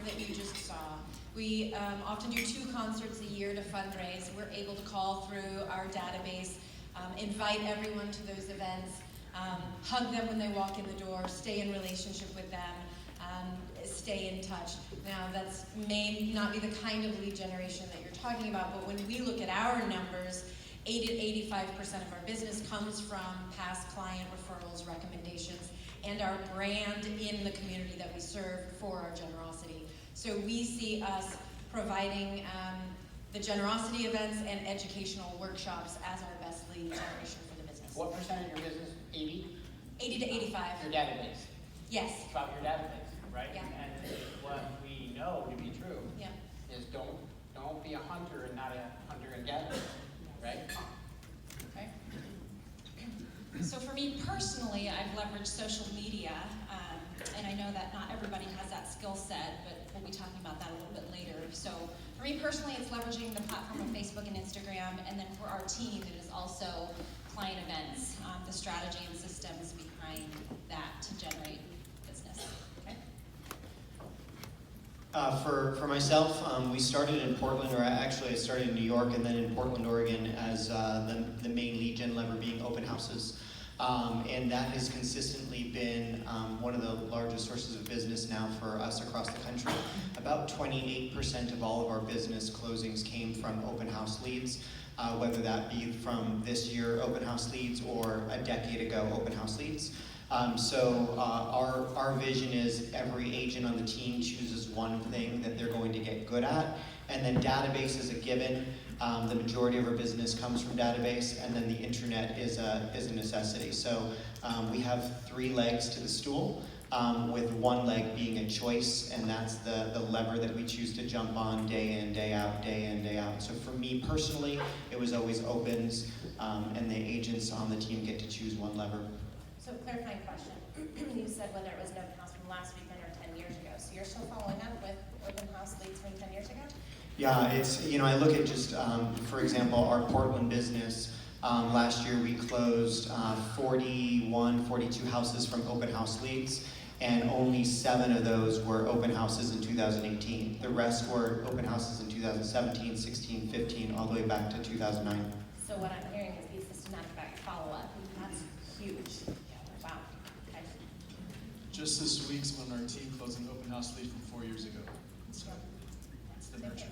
that you just saw. We often do 2 concerts a year to fundraise. We're able to call through our database, invite everyone to those events, hug them when they walk in the door, stay in relationship with them, stay in touch. Now, that's may not be the kind of lead generation that you're talking about, but when we look at our numbers, 80 to 85% of our business comes from past client referrals, recommendations, and our brand in the community that we serve for our generosity. So we see us providing the generosity events and educational workshops as our best lead generation for the business. What percent of your business? 80? 80 to 85. Your database. Yes. It's about your database, right? Yeah. And what we know to be true is don't be a hunter and not a hunter and gatherer, right? Okay. So for me personally, I've leveraged social media, and I know that not everybody has that skill set, but we'll be talking about that a little bit later. So for me personally, it's leveraging the platform of Facebook and Instagram, and then for our team, it is also client events, the strategy and systems behind that to generate business. Okay. For myself, we started in Portland, or actually I started in New York and then in Portland, Oregon as the main lead gen lever being open houses. And that has consistently been one of the largest sources of business now for us across the country. About 28% of all of our business closings came from open house leads, whether that be from this year open house leads or a decade ago open house leads. So our vision is every agent on the team chooses one thing that they're going to get good at, and then database is a given. The majority of our business comes from database, and then the internet is a necessity. So we have 3 legs to the stool, with one leg being a choice, and that's the lever that we choose to jump on day in, day out, day in, day out. So for me personally, it was always opens, and the agents on the team get to choose one lever. So clarifying question, you said whether it was an open house from last weekend or 10 years ago. So you're still following up with open house leads from 10 years ago? Yeah, it's, I look at just, for example, our Portland business. Last year we closed 42 houses from open house leads, and only 7 of those were open houses in 2018. The rest were open houses in 2017, 16, 15, all the way back to 2009. So what I'm hearing is the systematic follow-up. That's huge. Wow. Okay. Just this week, someone on our team closed an open house lead from 4 years ago. So it's the nurture.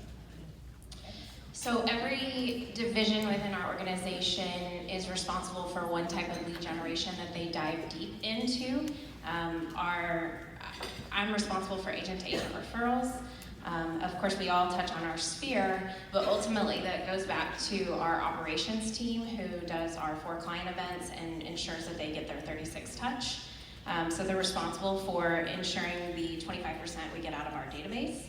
So every division within our organization is responsible for one type of lead generation that they dive deep into. I'm responsible for agent-to-agent referrals. Of course, we all touch on our sphere, but ultimately that goes back to our operations team who does our 4 client events and ensures that they get their 36 touch. So they're responsible for ensuring the 25% we get out of our database.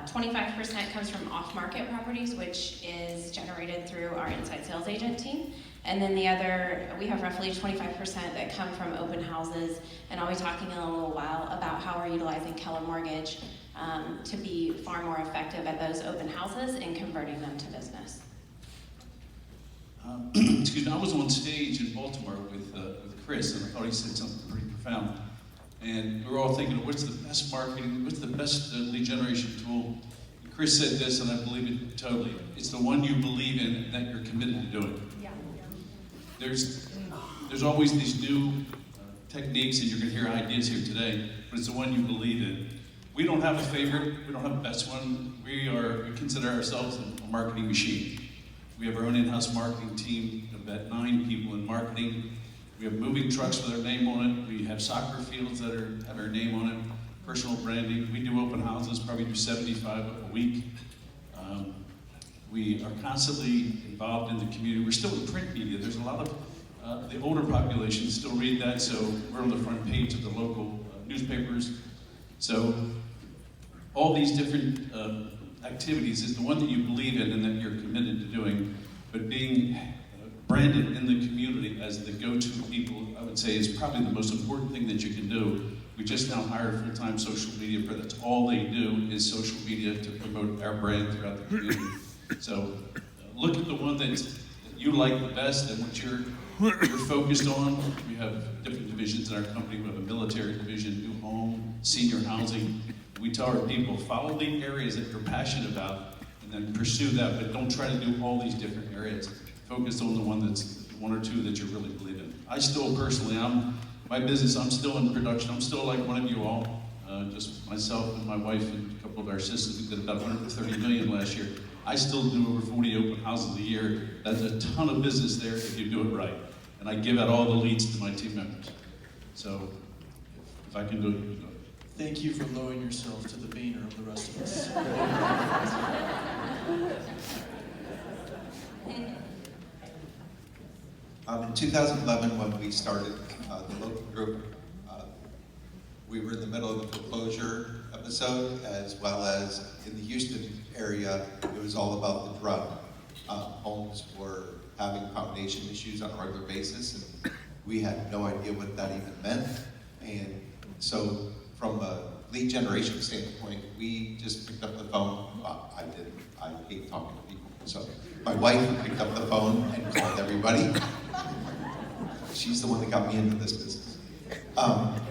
25% comes from off-market properties, which is generated through our inside sales agent team. And then the other, we have roughly 25% that come from open houses, and I'll be talking in a little while about how we're utilizing Keller Mortgage to be far more effective at those open houses and converting them to business. Excuse me, I was on stage in Baltimore with Chris, and I thought he said something pretty profound. And we were all thinking, what's the best marketing, what's the best lead generation tool? And Chris said this, and I believe it totally. It's the one you believe in and that you're committed to doing. Yeah. There's always these new techniques, and you're going to hear ideas here today, but it's the one you believe in. We don't have a favorite, we don't have a best one. We consider ourselves a marketing machine. We have our own in-house marketing team, about 9 people in marketing. We have moving trucks with our name on it. We have soccer fields that have our name on it. Personal branding. We do open houses, probably do 75 a week. We are constantly involved in the community. We're still in print media. There's a lot of the older population still read that, so we're on the front page of the local newspapers. So all these different activities is the one that you believe in and that you're committed to doing, but being branded in the community as the go-to people, I would say, is probably the most important thing that you can do. We just now hired full-time social media, but that's all they do is social media to promote our brand throughout the community. So look at the one that you like the best and what you're focused on. We have different divisions in our company. We have a military division, new home, senior housing. We tell our people, follow the areas that you're passionate about and then pursue that, but don't try to do all these different areas. Focus on the one or two that you really believe in. I still personally, my business, I'm still in production. I'm still like one of you all. Just myself and my wife and a couple of our assistants, we did about 130 million last year. I still do over 40 open houses a year. That's a ton of business there if you do it right. And I give out all the leads to my team members. So if I can do it, you can do it. Thank you for lowering yourself to the Boehner of the rest of us. In 2011, when we started the local group, we were in the middle of a foreclosure episode, as well as in the Houston area, it was all about the drug. Homes were having foundation issues on a regular basis, and we had no idea what that even meant. And so from a lead generation standpoint, we just picked up the phone. Well, I didn't. I hate talking to people. So my wife picked up the phone and called everybody. She's the one that got me into this business.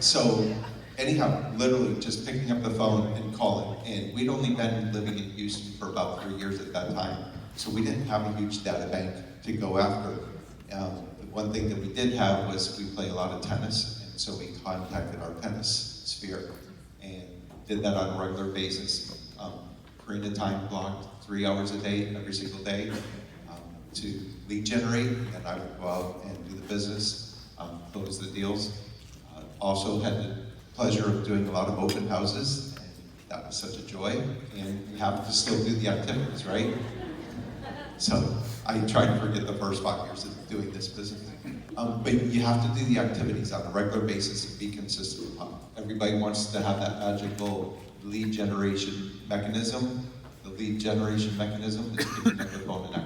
So anyhow, literally just picking up the phone and calling. And we'd only been living in Houston for about 3 years at that time. So we didn't have a huge data bank to go after. The one thing that we did have was we play a lot of tennis. And so we contacted our tennis sphere and did that on a regular basis. Karina time blocked 3 hours a day, every single day, to lead generate, and I would go out and do the business, close the deals. Also had the pleasure of doing a lot of open houses, and that was such a joy, and you have to still do the activities, right? So I try to forget the first 5 years of doing this business. But you have to do the activities on a regular basis and be consistent. Everybody wants to have that magical lead generation mechanism. The lead generation mechanism is picking up the phone and